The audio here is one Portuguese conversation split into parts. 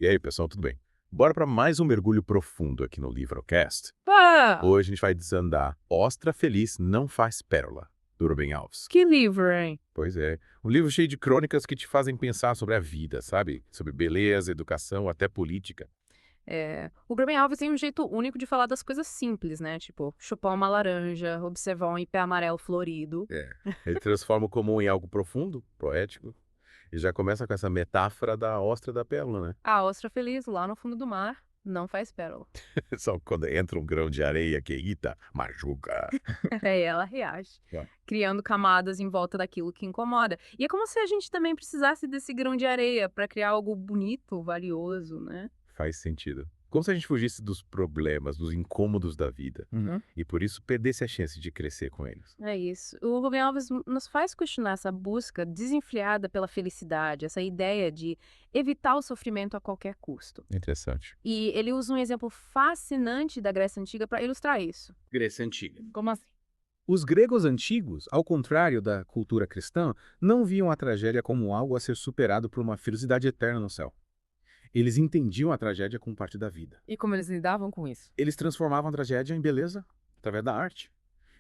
E aí, pessoal, tudo bem? Bora para mais um mergulho profundo aqui no Livrocast. Pá! Hoje a gente vai desandar Ostra Feliz Não Faz Pérola, do Rubem Alves. Que livro, hein? Pois é, um livro cheio de crônicas que te fazem pensar sobre a vida, sabe? Sobre beleza, educação, até política. O Graham Alves tem um jeito único de falar das coisas simples, né? Tipo, chupar uma laranja, observar um ipê amarelo florido. É, ele transforma o comum em algo profundo, poético, e já começa com essa metáfora da ostra da pérola, né? A ostra feliz, lá no fundo do mar, não faz pérola. Só quando entra um grão de areia que irrita, machuca. Aí ela reage, É. criando camadas em volta daquilo que incomoda. E é como se a gente também precisasse desse grão de areia para criar algo bonito, valioso, né? Faz sentido. Como se a gente fugisse dos problemas, dos incômodos da vida, Uhum. e por isso perdesse a chance de crescer com eles. É isso. O Rubem Alves nos faz questionar essa busca desenfreada pela felicidade, essa ideia de evitar o sofrimento a qualquer custo. Interessante. E ele usa um exemplo fascinante da Grécia Antiga para ilustrar isso. Grécia Antiga. Como assim? Os gregos antigos, ao contrário da cultura cristã, não viam a tragédia como algo a ser superado por uma felicidade eterna no céu. Eles entendiam a tragédia como parte da vida. E como eles lidavam com isso? Eles transformavam a tragédia em beleza através da arte.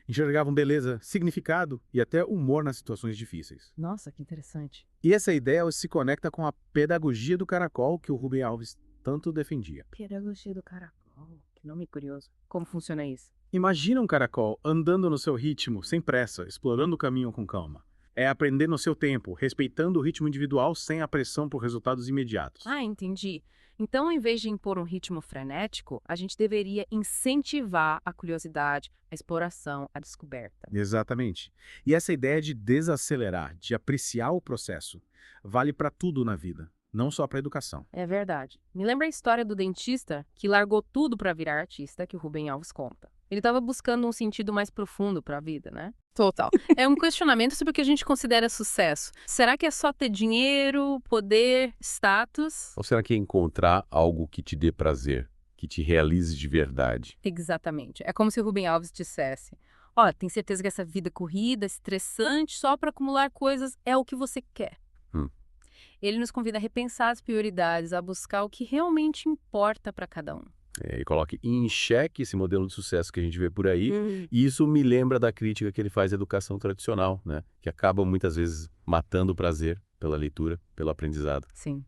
Enxergavam beleza, significado e até humor nas situações difíceis. Nossa, que interessante. E essa ideia se conecta com a pedagogia do caracol que o Rubem Alves tanto defendia. Pedagogia do caracol. Que nome curioso. Como funciona isso? Imagina um caracol andando no seu ritmo, sem pressa, explorando o caminho com calma. É aprender no seu tempo, respeitando o ritmo individual sem a pressão por resultados imediatos. Ah, entendi. Então, em vez de impor um ritmo frenético, a gente deveria incentivar a curiosidade, a exploração, a descoberta. Exatamente. E essa ideia de desacelerar, de apreciar o processo, vale para tudo na vida, não só para a educação. É verdade. Me lembra a história do dentista que largou tudo para virar artista, que o Rubem Alves conta. Ele estava buscando um sentido mais profundo para a vida, né? Total. É um questionamento sobre o que a gente considera sucesso. Será que é só ter dinheiro, poder, status? Ou será que é encontrar algo que te dê prazer, que te realize de verdade? Exatamente. É como se o Rubem Alves dissesse: ó, tem certeza que essa vida corrida, estressante, só para acumular coisas é o que você quer. Hum. Ele nos convida a repensar as prioridades, a buscar o que realmente importa para cada um. E coloque em xeque esse modelo de sucesso que a gente vê por aí. E isso me lembra da crítica que ele faz à educação tradicional, né? Que acaba muitas vezes matando o prazer pela leitura, pelo aprendizado. Sim.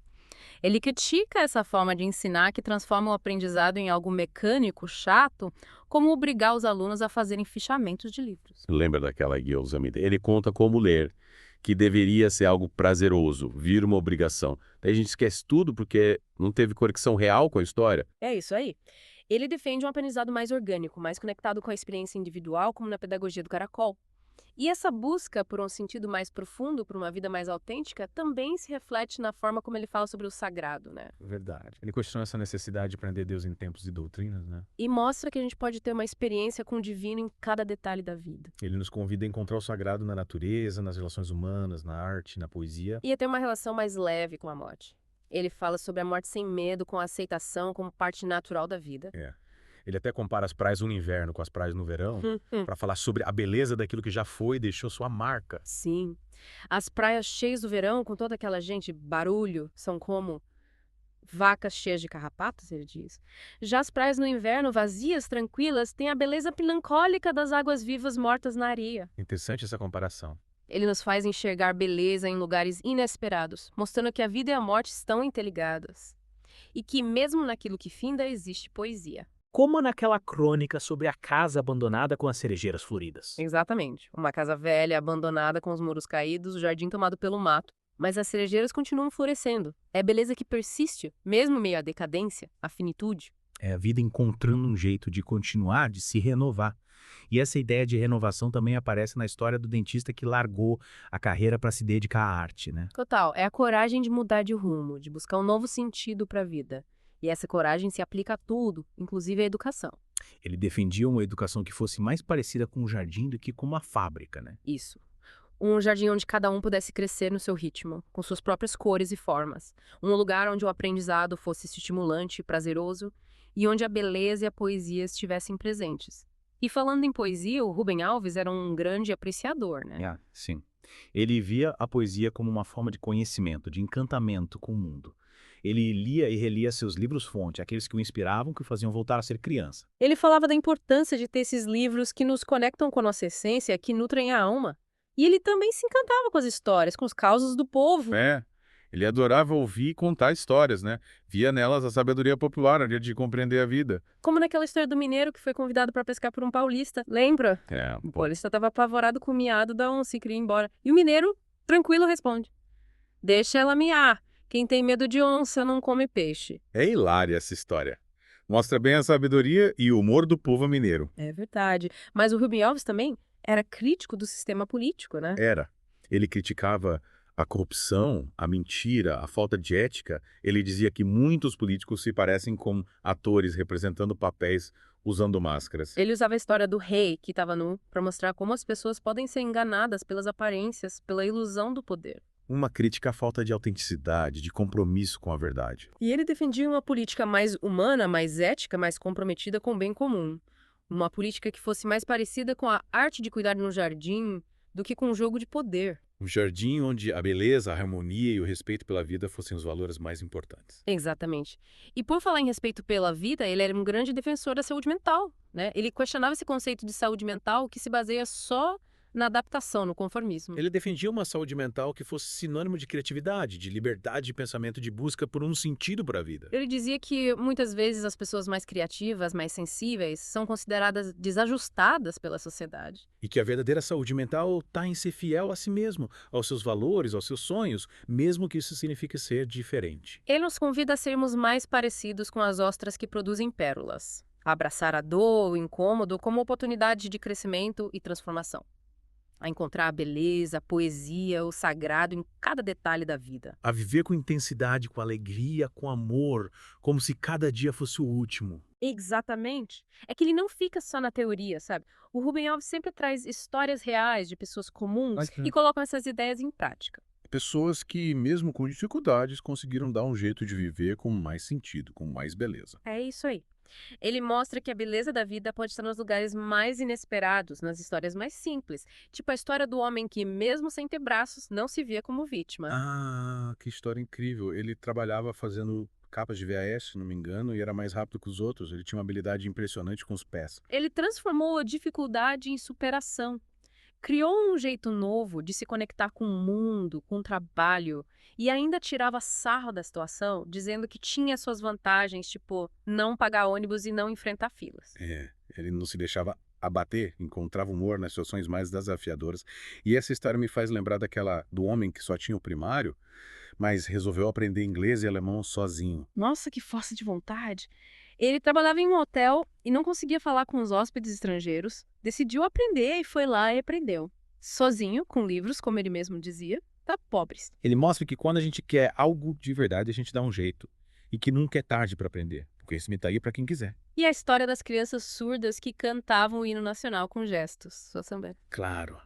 Ele critica essa forma de ensinar que transforma o aprendizado em algo mecânico, chato, como obrigar os alunos a fazerem fichamentos de livros. Lembra daquela Gyoza-Mide? Ele conta como ler, que deveria ser algo prazeroso, vira uma obrigação. Daí a gente esquece tudo porque não teve conexão real com a história. É isso aí. Ele defende um aprendizado mais orgânico, mais conectado com a experiência individual, como na pedagogia do caracol. E essa busca por um sentido mais profundo, por uma vida mais autêntica, também se reflete na forma como ele fala sobre o sagrado, né? Verdade. Ele questiona essa necessidade de aprender Deus em tempos e doutrinas, né? E mostra que a gente pode ter uma experiência com o divino em cada detalhe da vida. Ele nos convida a encontrar o sagrado na natureza, nas relações humanas, na arte, na poesia. E a ter uma relação mais leve com a morte. Ele fala sobre a morte sem medo, com a aceitação como parte natural da vida. Ele até compara as praias no inverno com as praias no verão, para falar sobre a beleza daquilo que já foi e deixou sua marca. Sim. As praias cheias do verão, com toda aquela gente, barulho, são como vacas cheias de carrapatos, ele diz. Já as praias no inverno, vazias, tranquilas, têm a beleza melancólica das águas vivas mortas na areia. Interessante essa comparação. Ele nos faz enxergar beleza em lugares inesperados, mostrando que a vida e a morte estão interligadas. E que mesmo naquilo que finda, existe poesia. Como naquela crônica sobre a casa abandonada com as cerejeiras floridas. Exatamente. Uma casa velha, abandonada, com os muros caídos, o jardim tomado pelo mato. Mas as cerejeiras continuam florescendo. É beleza que persiste, mesmo meio à decadência, à finitude. É a vida encontrando um jeito de continuar, de se renovar. E essa ideia de renovação também aparece na história do dentista que largou a carreira para se dedicar à arte, né? Total, é a coragem de mudar de rumo, de buscar um novo sentido para a vida. E essa coragem se aplica a tudo, inclusive à educação. Ele defendia uma educação que fosse mais parecida com um jardim do que com uma fábrica, né? Isso. Um jardim onde cada um pudesse crescer no seu ritmo, com suas próprias cores e formas. Um lugar onde o aprendizado fosse estimulante e prazeroso, e onde a beleza e a poesia estivessem presentes. E falando em poesia, o Rubem Alves era um grande apreciador, né? Sim. Ele via a poesia como uma forma de conhecimento, de encantamento com o mundo. Ele lia e relia seus livros-fonte, aqueles que o inspiravam, que o faziam voltar a ser criança. Ele falava da importância de ter esses livros que nos conectam com a nossa essência, que nutrem a alma. E ele também se encantava com as histórias, com os causos do povo. É, ele adorava ouvir e contar histórias, né? Via nelas a sabedoria popular, a jeito de compreender a vida. Como naquela história do mineiro que foi convidado para pescar por um paulista. Lembra? O paulista estava apavorado com o miado da onça e queria ir embora. E o mineiro, tranquilo, responde: deixa ela miar. Quem tem medo de onça não come peixe. É hilária essa história. Mostra bem a sabedoria e o humor do povo mineiro. É verdade. Mas o Rubem Alves também era crítico do sistema político, né? Era. Ele criticava a corrupção, a mentira, a falta de ética. Ele dizia que muitos políticos se parecem com atores representando papéis usando máscaras. Ele usava a história do rei que estava nu para mostrar como as pessoas podem ser enganadas pelas aparências, pela ilusão do poder. Uma crítica à falta de autenticidade, de compromisso com a verdade. E ele defendia uma política mais humana, mais ética, mais comprometida com o bem comum. Uma política que fosse mais parecida com a arte de cuidar no jardim do que com um jogo de poder. Um jardim onde a beleza, a harmonia e o respeito pela vida fossem os valores mais importantes. Exatamente. E por falar em respeito pela vida, ele era um grande defensor da saúde mental, né? Ele questionava esse conceito de saúde mental que se baseia só na adaptação, no conformismo. Ele defendia uma saúde mental que fosse sinônimo de criatividade, de liberdade de pensamento, de busca por um sentido para a vida. Ele dizia que muitas vezes as pessoas mais criativas, mais sensíveis, são consideradas desajustadas pela sociedade. E que a verdadeira saúde mental está em ser fiel a si mesmo, aos seus valores, aos seus sonhos, mesmo que isso signifique ser diferente. Ele nos convida a sermos mais parecidos com as ostras que produzem pérolas. A abraçar a dor, o incômodo, como oportunidade de crescimento e transformação. A encontrar a beleza, a poesia, o sagrado em cada detalhe da vida. A viver com intensidade, com alegria, com amor, como se cada dia fosse o último. Exatamente. É que ele não fica só na teoria, sabe? O Rubem Alves sempre traz histórias reais de pessoas comuns e colocam essas ideias em prática. Pessoas que, mesmo com dificuldades, conseguiram dar um jeito de viver com mais sentido, com mais beleza. É isso aí. Ele mostra que a beleza da vida pode estar nos lugares mais inesperados, nas histórias mais simples. Tipo a história do homem que, mesmo sem ter braços, não se via como vítima. Ah, que história incrível. Ele trabalhava fazendo capas de VHS, se não me engano, e era mais rápido que os outros. Ele tinha uma habilidade impressionante com os pés. Ele transformou a dificuldade em superação. Criou um jeito novo de se conectar com o mundo, com o trabalho, e ainda tirava sarro da situação, dizendo que tinha suas vantagens, tipo não pagar ônibus e não enfrentar filas. Ele não se deixava abater, encontrava humor nas situações mais desafiadoras. E essa história me faz lembrar daquela do homem que só tinha o primário, mas resolveu aprender inglês e alemão sozinho. Nossa, que força de vontade! Ele trabalhava em um hotel e não conseguia falar com os hóspedes estrangeiros. Decidiu aprender e foi lá e aprendeu. Sozinho, com livros, como ele mesmo dizia, tá pobres. Ele mostra que quando a gente quer algo de verdade, a gente dá um jeito. E que nunca é tarde para aprender. O conhecimento tá aí para quem quiser. E a história das crianças surdas que cantavam o hino nacional com gestos. Só também. Claro.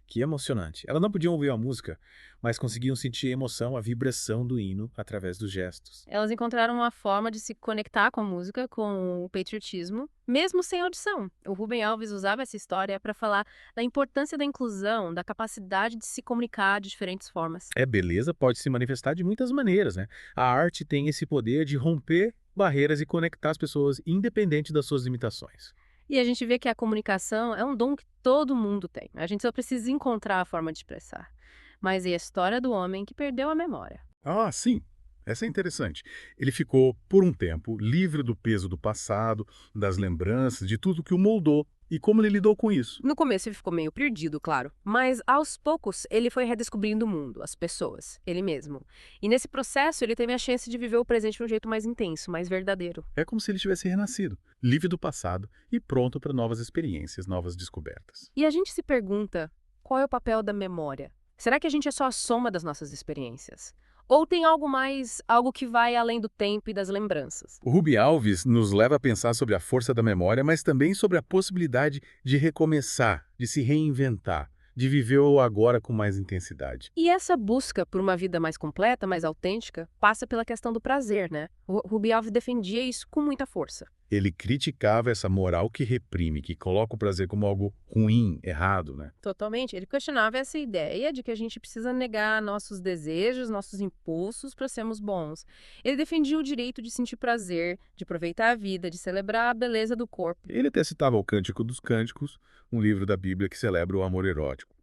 Que emocionante. Elas não podiam ouvir a música, mas conseguiam sentir a emoção, a vibração do hino através dos gestos. Elas encontraram uma forma de se conectar com a música, com o patriotismo, mesmo sem audição. O Rubem Alves usava essa história para falar da importância da inclusão, da capacidade de se comunicar de diferentes formas. Beleza pode se manifestar de muitas maneiras, né? A arte tem esse poder de romper barreiras e conectar as pessoas, independente das suas limitações. E a gente vê que a comunicação é um dom que todo mundo tem. A gente só precisa encontrar a forma de expressar. Mas é a história do homem que perdeu a memória. Ah, sim. Essa é interessante. Ele ficou, por um tempo, livre do peso do passado, das lembranças, de tudo que o moldou. E como ele lidou com isso? No começo ele ficou meio perdido, claro. Mas aos poucos ele foi redescobrindo o mundo, as pessoas, ele mesmo. E nesse processo ele teve a chance de viver o presente de um jeito mais intenso, mais verdadeiro. É como se ele tivesse renascido, livre do passado e pronto para novas experiências, novas descobertas. E a gente se pergunta, qual é o papel da memória? Será que a gente é só a soma das nossas experiências? Ou tem algo mais, algo que vai além do tempo e das lembranças? O Rubem Alves nos leva a pensar sobre a força da memória, mas também sobre a possibilidade de recomeçar, de se reinventar, de viver o agora com mais intensidade. E essa busca por uma vida mais completa, mais autêntica, passa pela questão do prazer, né? O Rubem Alves defendia isso com muita força. Ele criticava essa moral que reprime, que coloca o prazer como algo ruim, errado, né? Totalmente. Ele questionava essa ideia de que a gente precisa negar nossos desejos, nossos impulsos para sermos bons. Ele defendia o direito de sentir prazer, de aproveitar a vida, de celebrar a beleza do corpo. Ele até citava o Cântico dos Cânticos, um livro da Bíblia que celebra o amor erótico,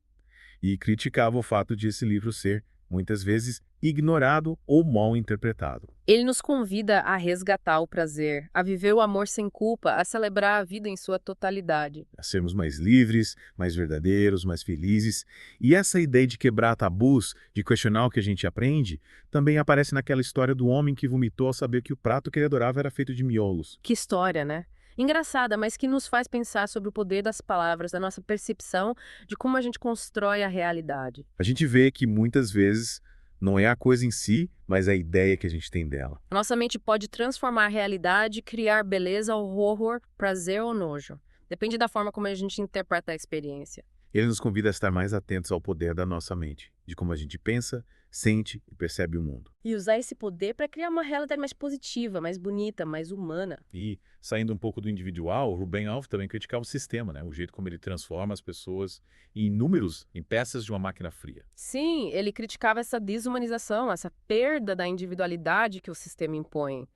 e criticava o fato de esse livro ser, muitas vezes, ignorado ou mal interpretado. Ele nos convida a resgatar o prazer, a viver o amor sem culpa, a celebrar a vida em sua totalidade. A sermos mais livres, mais verdadeiros, mais felizes. E essa ideia de quebrar tabus, de questionar o que a gente aprende, também aparece naquela história do homem que vomitou ao saber que o prato que ele adorava era feito de miolos. Que história, né? Engraçada, mas que nos faz pensar sobre o poder das palavras, da nossa percepção de como a gente constrói a realidade. A gente vê que muitas vezes não é a coisa em si, mas a ideia que a gente tem dela. A nossa mente pode transformar a realidade, criar beleza ou horror, prazer ou nojo. Depende da forma como a gente interpreta a experiência. Ele nos convida a estar mais atentos ao poder da nossa mente, de como a gente pensa, sente e percebe o mundo. E usar esse poder para criar uma realidade mais positiva, mais bonita, mais humana. E, saindo um pouco do individual, o Ruben Alves também criticava o sistema, né? O jeito como ele transforma as pessoas em números, em peças de uma máquina fria. Sim, ele criticava essa desumanização, essa perda da individualidade que o sistema impõe.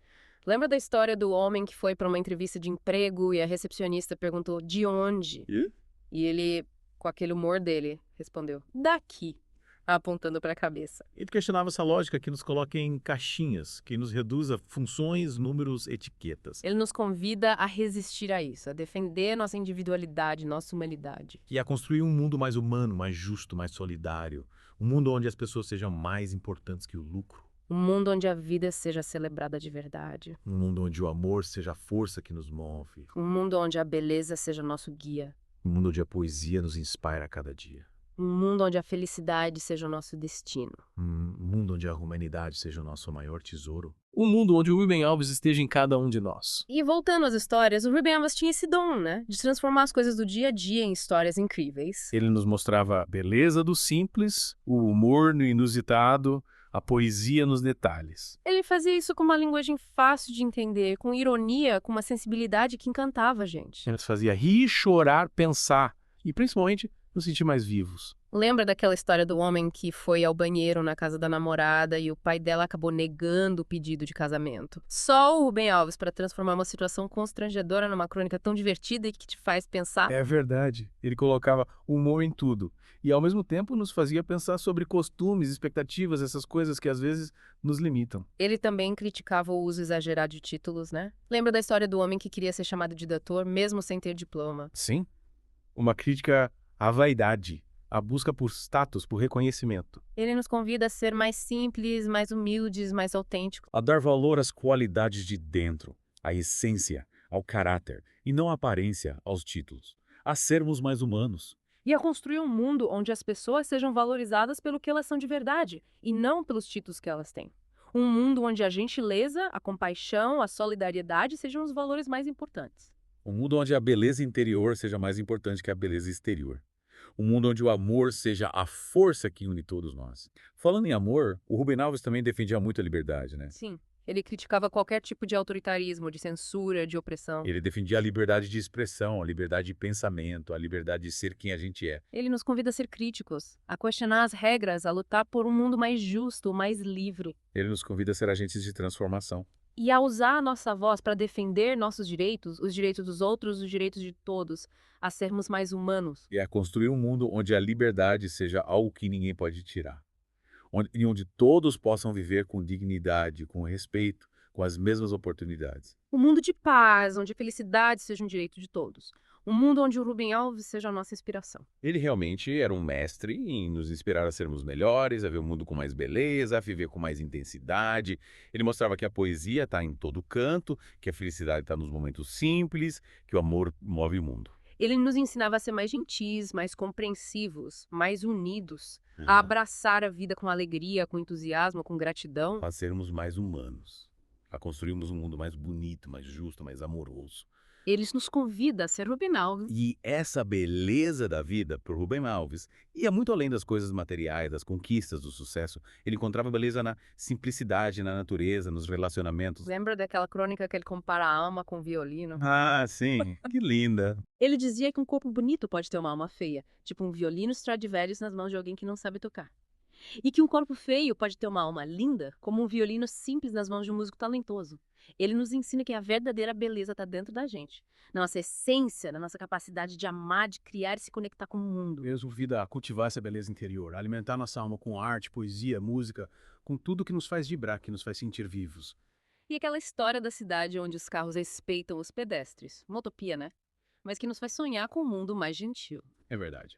Lembra da história do homem que foi para uma entrevista de emprego e a recepcionista perguntou de onde? E ele, com aquele humor dele, respondeu, daqui, apontando para a cabeça. Ele questionava essa lógica que nos coloca em caixinhas, que nos reduza funções, números, etiquetas. Ele nos convida a resistir a isso, a defender nossa individualidade, nossa humanidade. E a construir um mundo mais humano, mais justo, mais solidário. Um mundo onde as pessoas sejam mais importantes que o lucro. Um mundo onde a vida seja celebrada de verdade. Um mundo onde o amor seja a força que nos move. Um mundo onde a beleza seja nosso guia. Um mundo onde a poesia nos inspira a cada dia. Um mundo onde a felicidade seja o nosso destino. Um mundo onde a humanidade seja o nosso maior tesouro. Um mundo onde o Ruben Alves esteja em cada um de nós. E voltando às histórias, o Ruben Alves tinha esse dom, né? De transformar as coisas do dia a dia em histórias incríveis. Ele nos mostrava a beleza do simples, o humor no inusitado, a poesia nos detalhes. Ele fazia isso com uma linguagem fácil de entender, com ironia, com uma sensibilidade que encantava a gente. Ele nos fazia rir, chorar, pensar e, principalmente, nos sentir mais vivos. Lembra daquela história do homem que foi ao banheiro na casa da namorada e o pai dela acabou negando o pedido de casamento? Só o Ruben Alves para transformar uma situação constrangedora numa crônica tão divertida e que te faz pensar. É verdade. Ele colocava humor em tudo. E, ao mesmo tempo, nos fazia pensar sobre costumes, expectativas, essas coisas que, às vezes, nos limitam. Ele também criticava o uso exagerado de títulos, né? Lembra da história do homem que queria ser chamado de doutor, mesmo sem ter diploma? Sim. Uma crítica à vaidade, a busca por status, por reconhecimento. Ele nos convida a ser mais simples, mais humildes, mais autênticos. A dar valor às qualidades de dentro, à essência, ao caráter, e não à aparência, aos títulos. A sermos mais humanos. E a construir um mundo onde as pessoas sejam valorizadas pelo que elas são de verdade, e não pelos títulos que elas têm. Um mundo onde a gentileza, a compaixão, a solidariedade sejam os valores mais importantes. Um mundo onde a beleza interior seja mais importante que a beleza exterior. Um mundo onde o amor seja a força que une todos nós. Falando em amor, o Ruben Alves também defendia muito a liberdade, né? Sim, ele criticava qualquer tipo de autoritarismo, de censura, de opressão. Ele defendia a liberdade de expressão, a liberdade de pensamento, a liberdade de ser quem a gente é. Ele nos convida a ser críticos, a questionar as regras, a lutar por um mundo mais justo, mais livre. Ele nos convida a ser agentes de transformação. E a usar a nossa voz para defender nossos direitos, os direitos dos outros, os direitos de todos, a sermos mais humanos. E a construir um mundo onde a liberdade seja algo que ninguém pode tirar. Onde todos possam viver com dignidade, com respeito, com as mesmas oportunidades. Um mundo de paz, onde a felicidade seja um direito de todos. Um mundo onde o Ruben Alves seja a nossa inspiração. Ele realmente era um mestre em nos inspirar a sermos melhores, a ver o mundo com mais beleza, a viver com mais intensidade. Ele mostrava que a poesia está em todo canto, que a felicidade está nos momentos simples, que o amor move o mundo. Ele nos ensinava a ser mais gentis, mais compreensivos, mais unidos, a abraçar a vida com alegria, com entusiasmo, com gratidão. A sermos mais humanos, a construirmos um mundo mais bonito, mais justo, mais amoroso. Ele nos convida a ser Rubem Alves. E essa beleza da vida, para o Rubem Alves, ia muito além das coisas materiais, das conquistas, do sucesso. Ele encontrava beleza na simplicidade, na natureza, nos relacionamentos. Lembra daquela crônica que ele compara a alma com o violino? Ah, sim, que linda. Ele dizia que um corpo bonito pode ter uma alma feia, tipo um violino Stradivarius nas mãos de alguém que não sabe tocar. E que um corpo feio pode ter uma alma linda, como um violino simples nas mãos de um músico talentoso. Ele nos ensina que a verdadeira beleza está dentro da gente, na nossa essência, na nossa capacidade de amar, de criar e se conectar com o mundo. Deus convida a cultivar essa beleza interior, a alimentar nossa alma com arte, poesia, música, com tudo que nos faz vibrar, que nos faz sentir vivos. E aquela história da cidade onde os carros respeitam os pedestres, uma utopia, né? Mas que nos faz sonhar com um mundo mais gentil. É verdade.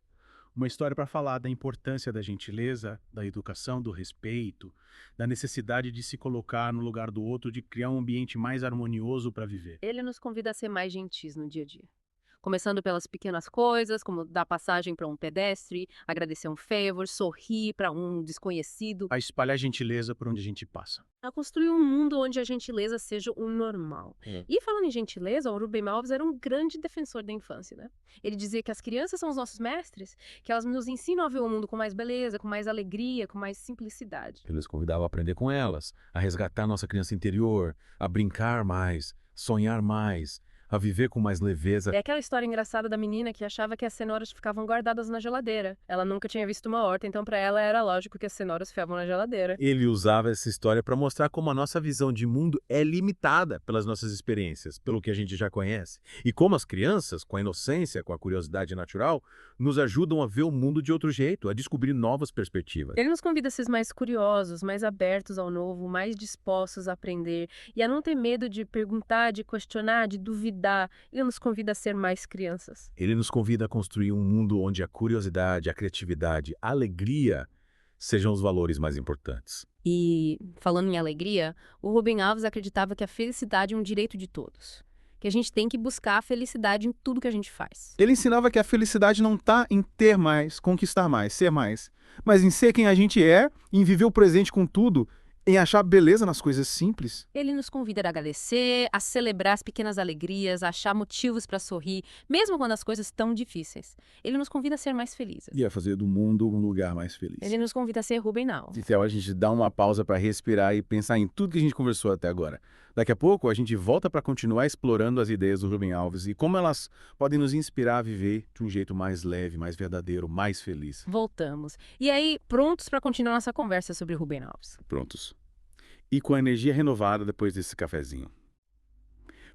Uma história para falar da importância da gentileza, da educação, do respeito, da necessidade de se colocar no lugar do outro, de criar um ambiente mais harmonioso para viver. Ele nos convida a ser mais gentis no dia a dia. Começando pelas pequenas coisas, como dar passagem para um pedestre, agradecer um favor, sorrir para um desconhecido. A espalhar gentileza por onde a gente passa. A construir um mundo onde a gentileza seja o normal. E falando em gentileza, o Rubem Alves era um grande defensor da infância, né? Ele dizia que as crianças são os nossos mestres, que elas nos ensinam a ver o mundo com mais beleza, com mais alegria, com mais simplicidade. Ele nos convidava a aprender com elas, a resgatar nossa criança interior, a brincar mais, sonhar mais, a viver com mais leveza. É aquela história engraçada da menina que achava que as cenouras ficavam guardadas na geladeira. Ela nunca tinha visto uma horta, então para ela era lógico que as cenouras ficavam na geladeira. Ele usava essa história para mostrar como a nossa visão de mundo é limitada pelas nossas experiências, pelo que a gente já conhece. E como as crianças, com a inocência, com a curiosidade natural, nos ajudam a ver o mundo de outro jeito, a descobrir novas perspectivas. Ele nos convida a ser mais curiosos, mais abertos ao novo, mais dispostos a aprender e a não ter medo de perguntar, de questionar, de duvidar. Ele nos convida a ser mais crianças. Ele nos convida a construir um mundo onde a curiosidade, a criatividade, a alegria sejam os valores mais importantes. E, falando em alegria, o Rubem Alves acreditava que a felicidade é um direito de todos. Que a gente tem que buscar a felicidade em tudo que a gente faz. Ele ensinava que a felicidade não está em ter mais, conquistar mais, ser mais, mas em ser quem a gente é, em viver o presente com tudo, em achar beleza nas coisas simples. Ele nos convida a agradecer, a celebrar as pequenas alegrias, a achar motivos para sorrir, mesmo quando as coisas estão difíceis. Ele nos convida a ser mais felizes. E a fazer do mundo um lugar mais feliz. Ele nos convida a ser Rubem Alves. Então a gente dá uma pausa para respirar e pensar em tudo que a gente conversou até agora. Daqui a pouco a gente volta para continuar explorando as ideias do Rubem Alves e como elas podem nos inspirar a viver de um jeito mais leve, mais verdadeiro, mais feliz. Voltamos. E aí, prontos para continuar nossa conversa sobre Rubem Alves. Prontos. E com a energia renovada depois desse cafezinho.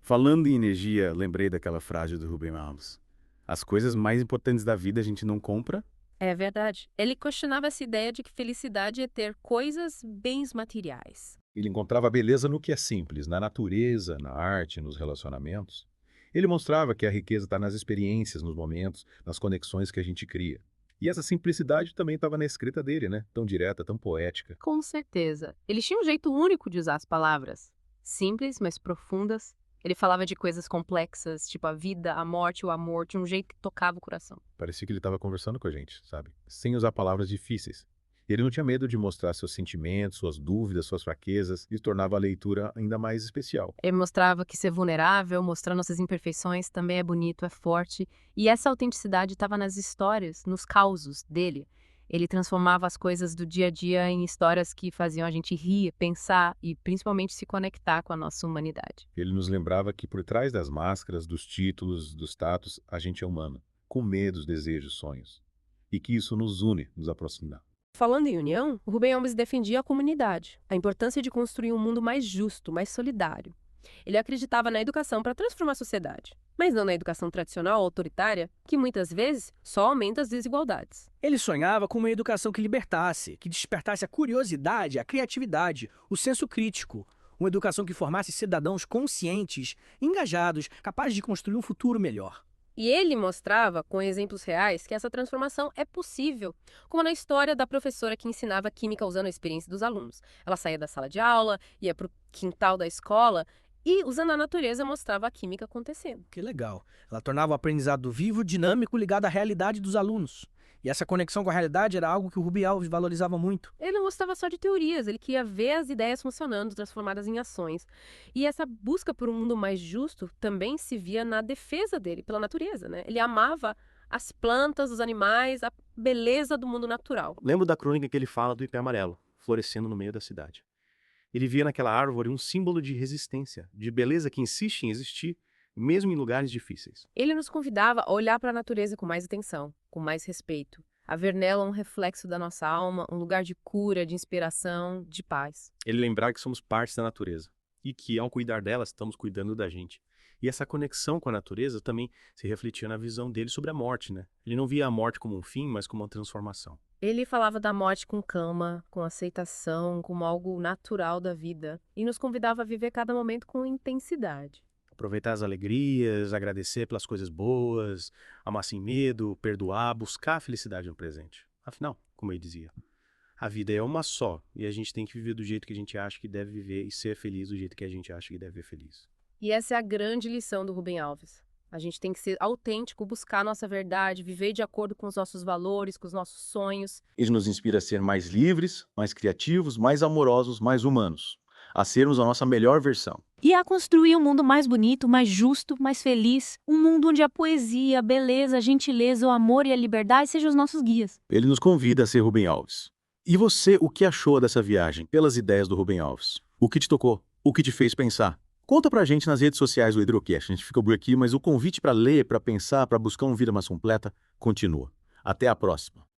Falando em energia, lembrei daquela frase do Rubem Alves. As coisas mais importantes da vida a gente não compra. É verdade. Ele questionava essa ideia de que felicidade é ter coisas, bens materiais. Ele encontrava beleza no que é simples, na natureza, na arte, nos relacionamentos. Ele mostrava que a riqueza está nas experiências, nos momentos, nas conexões que a gente cria. E essa simplicidade também estava na escrita dele, né? Tão direta, tão poética. Com certeza. Ele tinha um jeito único de usar as palavras. Simples, mas profundas. Ele falava de coisas complexas, tipo a vida, a morte, o amor, de um jeito que tocava o coração. Parecia que ele estava conversando com a gente, sabe? Sem usar palavras difíceis. Ele não tinha medo de mostrar seus sentimentos, suas dúvidas, suas fraquezas, e tornava a leitura ainda mais especial. Ele mostrava que ser vulnerável, mostrar nossas imperfeições, também é bonito, é forte. E essa autenticidade estava nas histórias, nos causos dele. Ele transformava as coisas do dia a dia em histórias que faziam a gente rir, pensar e principalmente se conectar com a nossa humanidade. Ele nos lembrava que por trás das máscaras, dos títulos, dos status, a gente é humano, com medos, desejos, sonhos. E que isso nos une, nos aproxima. Falando em união, o Rubem Alves defendia a comunidade, a importância de construir um mundo mais justo, mais solidário. Ele acreditava na educação para transformar a sociedade, mas não na educação tradicional autoritária, que muitas vezes só aumenta as desigualdades. Ele sonhava com uma educação que libertasse, que despertasse a curiosidade, a criatividade, o senso crítico. Uma educação que formasse cidadãos conscientes, engajados, capazes de construir um futuro melhor. E ele mostrava, com exemplos reais, que essa transformação é possível, como na história da professora que ensinava química usando a experiência dos alunos. Ela saía da sala de aula, ia para o quintal da escola e, usando a natureza, mostrava a química acontecendo. Que legal. Ela tornava o aprendizado vivo, dinâmico, ligado à realidade dos alunos. E essa conexão com a realidade era algo que o Rubem Alves valorizava muito. Ele não gostava só de teorias, ele queria ver as ideias funcionando, transformadas em ações. E essa busca por um mundo mais justo também se via na defesa dele pela natureza, né? Ele amava as plantas, os animais, a beleza do mundo natural. Lembro da crônica que ele fala do ipê amarelo, florescendo no meio da cidade. Ele via naquela árvore um símbolo de resistência, de beleza que insiste em existir, mesmo em lugares difíceis. Ele nos convidava a olhar para a natureza com mais atenção, com mais respeito, a ver nela um reflexo da nossa alma, um lugar de cura, de inspiração, de paz. Ele lembrava que somos partes da natureza e que, ao cuidar dela, estamos cuidando da gente. E essa conexão com a natureza também se refletia na visão dele sobre a morte, né? Ele não via a morte como um fim, mas como uma transformação. Ele falava da morte com calma, com aceitação, como algo natural da vida, e nos convidava a viver cada momento com intensidade. Aproveitar as alegrias, agradecer pelas coisas boas, amar sem medo, perdoar, buscar a felicidade no presente. Afinal, como ele dizia, a vida é uma só e a gente tem que viver do jeito que a gente acha que deve viver e ser feliz do jeito que a gente acha que deve ser feliz. E essa é a grande lição do Rubem Alves. A gente tem que ser autêntico, buscar a nossa verdade, viver de acordo com os nossos valores, com os nossos sonhos. Ele nos inspira a ser mais livres, mais criativos, mais amorosos, mais humanos. A sermos a nossa melhor versão. E a construir um mundo mais bonito, mais justo, mais feliz. Um mundo onde a poesia, a beleza, a gentileza, o amor e a liberdade sejam os nossos guias. Ele nos convida a ser Rubem Alves. E você, o que achou dessa viagem, pelas ideias do Rubem Alves? O que te tocou? O que te fez pensar? Conta pra gente nas redes sociais do Hidrocast. A gente fica por aqui, mas o convite para ler, para pensar, para buscar uma vida mais completa, continua. Até a próxima.